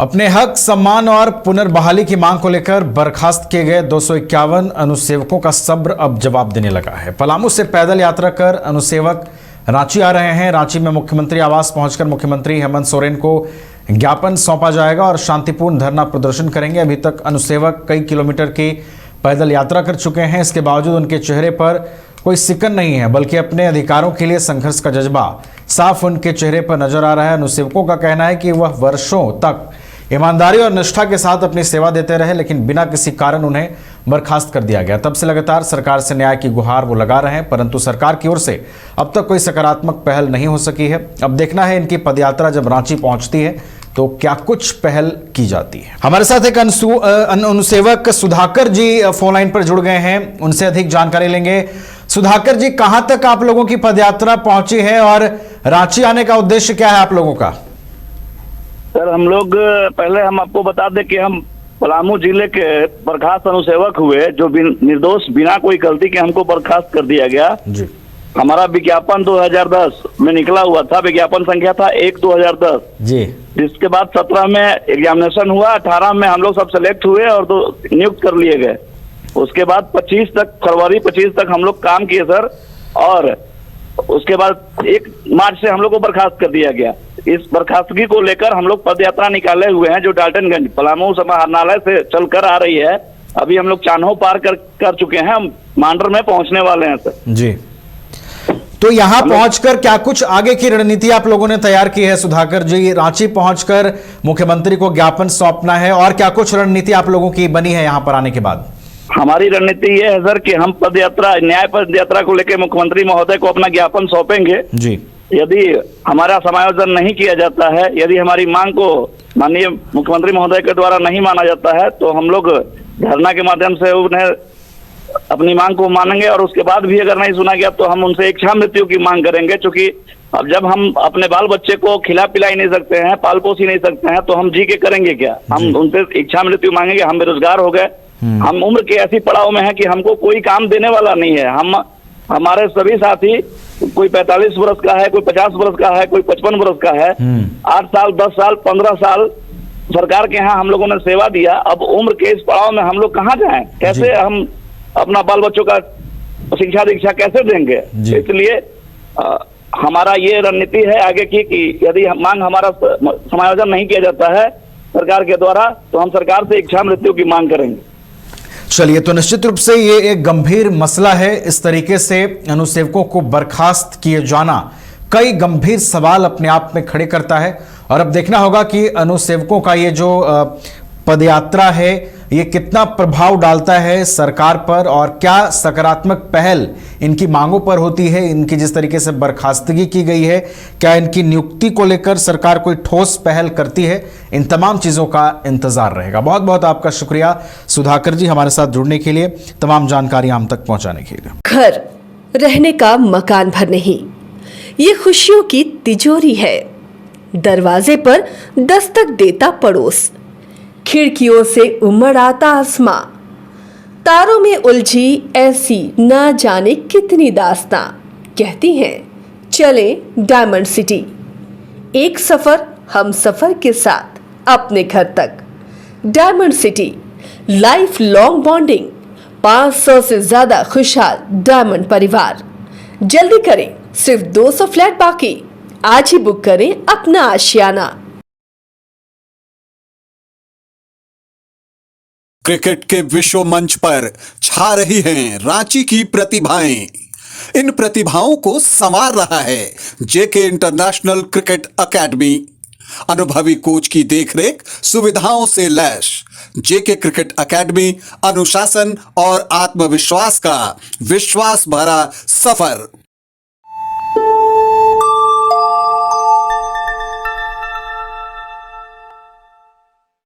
अपने हक, सम्मान और पुनर्बहाली की मांग को लेकर बर्खास्त किए गए 251 अनुसेवकों का सब्र अब जवाब देने लगा है। पलामू से पैदल यात्रा कर अनुसेवक रांची आ रहे हैं। रांची में मुख्यमंत्री आवास पहुंचकर मुख्यमंत्री हेमंत सोरेन को ज्ञापन सौंपा जाएगा और शांतिपूर्ण धरना प्रदर्शन करेंगे। अभी तक अनुसेवक कई किलोमीटर की पैदल यात्रा कर चुके हैं। इसके बावजूद उनके चेहरे पर कोई सिकन नहीं है, बल्कि अपने अधिकारों के लिए संघर्ष का जज्बा साफ उनके चेहरे पर नजर आ रहा है। अनुसेवकों का कहना है कि वह वर्षों तक ईमानदारी और निष्ठा के साथ अपनी सेवा देते रहे, लेकिन बिना किसी कारण उन्हें बर्खास्त कर दिया गया। तब से लगातार सरकार से न्याय की गुहार वो लगा रहे हैं, परंतु सरकार की ओर से अब तक कोई सकारात्मक पहल नहीं हो सकी है। अब देखना है इनकी पदयात्रा जब रांची पहुंचती है तो क्या कुछ पहल की जाती है। हमारे साथ एक अनुसेवक सुधाकर जी फोन लाइन पर जुड़ गए हैं, उनसे अधिक जानकारी लेंगे। सुधाकर जी, कहां तक आप लोगों की पदयात्रा पहुंची है और रांची आने का उद्देश्य क्या है आप लोगों का? सर, हम लोग पहले हम आपको बता दें कि हम पलामू जिले के बर्खास्त अनुसेवक हुए, जो निर्दोष बिना कोई गलती के हमको बर्खास्त कर दिया गया जी। हमारा विज्ञापन 2010 में निकला हुआ था, विज्ञापन संख्या था 1/2010 जी। जिसके बाद 17 में एग्जामिनेशन हुआ, 18 में हम लोग सब सेलेक्ट हुए और तो नियुक्त कर लिए गए। उसके बाद 25 तक, फरवरी 25 तक हम लोग काम किए सर, और उसके बाद 1 मार्च से हम लोग को बर्खास्त कर दिया गया। इस बर्खास्तगी को लेकर हम लोग पद यात्रा निकाले हुए हैं, जो डाल्टनगंज पलामू समाहरणालय से चलकर आ रही है। अभी हम लोग चान्हो पार कर चुके हैं, हम मांडर में पहुंचने वाले हैं सर जी। तो यहां पहुंचकर क्या कुछ आगे की रणनीति आप लोगों ने तैयार की है सुधाकर जी? रांची पहुंचकर मुख्यमंत्री को ज्ञापन सौंपना है, और क्या कुछ रणनीति आप लोगों की बनी है यहां पर आने के बाद? हमारी रणनीति ये है सर कि हम पदयात्रा, न्याय पदयात्रा को लेकर मुख्यमंत्री महोदय को अपना ज्ञापन सौंपेंगे जी। यदि हमारा समायोजन नहीं किया जाता है, यदि हमारी मांग को माननीय मुख्यमंत्री महोदय के द्वारा नहीं माना जाता है, तो हम लोग धरना के माध्यम से उन्हें अपनी मांग को मानेंगे, और उसके बाद भी अगर नहीं सुना गया तो हम उनसे इच्छा मृत्यु की मांग करेंगे। क्योंकि अब जब हम अपने बाल बच्चे को खिला पिला ही नहीं सकते हैं, पाल पोस ही नहीं सकते हैं, तो हम जी के करेंगे क्या? हम उनसे इच्छा मृत्यु मांगेंगे। हम बेरोजगार हो गए, हम उम्र के ऐसी पड़ाव में है कि हमको कोई काम देने वाला नहीं है। हमारे सभी साथी, कोई 45 वर्ष का है, कोई 50 वर्ष का है, कोई 55 वर्ष का है। 8 साल, 10 साल, 15 साल सरकार के यहाँ हम लोगों ने सेवा दिया। अब उम्र के इस पड़ाव में हम लोग कहाँ जाएं? कैसे हम अपना बाल बच्चों का शिक्षा दीक्षा कैसे देंगे? इसलिए हमारा ये रणनीति है आगे की कि यदि मांग हमारा समायोजन नहीं किया जाता है सरकार के द्वारा, तो हम सरकार से इच्छा मृत्यु की मांग करेंगे। चलिए, तो निश्चित रूप से ये एक गंभीर मसला है। इस तरीके से अनुसेवकों को बर्खास्त किए जाना कई गंभीर सवाल अपने आप में खड़े करता है, और अब देखना होगा कि अनुसेवकों का ये जो पदयात्रा है ये कितना प्रभाव डालता है सरकार पर, और क्या सकारात्मक पहल इनकी मांगों पर होती है। इनकी जिस तरीके से बर्खास्तगी की गई है, क्या इनकी नियुक्ति को लेकर सरकार कोई ठोस पहल करती है? इन तमाम चीज़ों का इंतजार रहेगा। बहुत बहुत आपका शुक्रिया सुधाकर जी, हमारे साथ जुड़ने के लिए, तमाम जानकारी हम तक पहुंचाने के लिए। घर रहने का मकान भर नहीं, ये खुशियों की तिजोरी है। दरवाजे पर दस्तक देता पड़ोस, खिड़कियों से उमड़ आता आसमां, तारों में उलझी ऐसी ना जाने कितनी दास्तां। कहती हैं चले डायमंड सिटी, एक सफर हम सफर के साथ अपने घर तक। Diamond city, life long bonding, 500 से ज्यादा खुशहाल डायमंड परिवार। जल्दी करें, सिर्फ 200 फ्लैट बाकी। आज ही बुक करें अपना आशियाना। क्रिकेट के विश्व मंच पर छा रही हैं रांची की प्रतिभाएं। इन प्रतिभाओं को संवार रहा है जेके इंटरनेशनल क्रिकेट एकेडमी। अनुभवी कोच की देखरेख, सुविधाओं से लैस जेके क्रिकेट एकेडमी अनुशासन और आत्मविश्वास का विश्वास भरा सफर।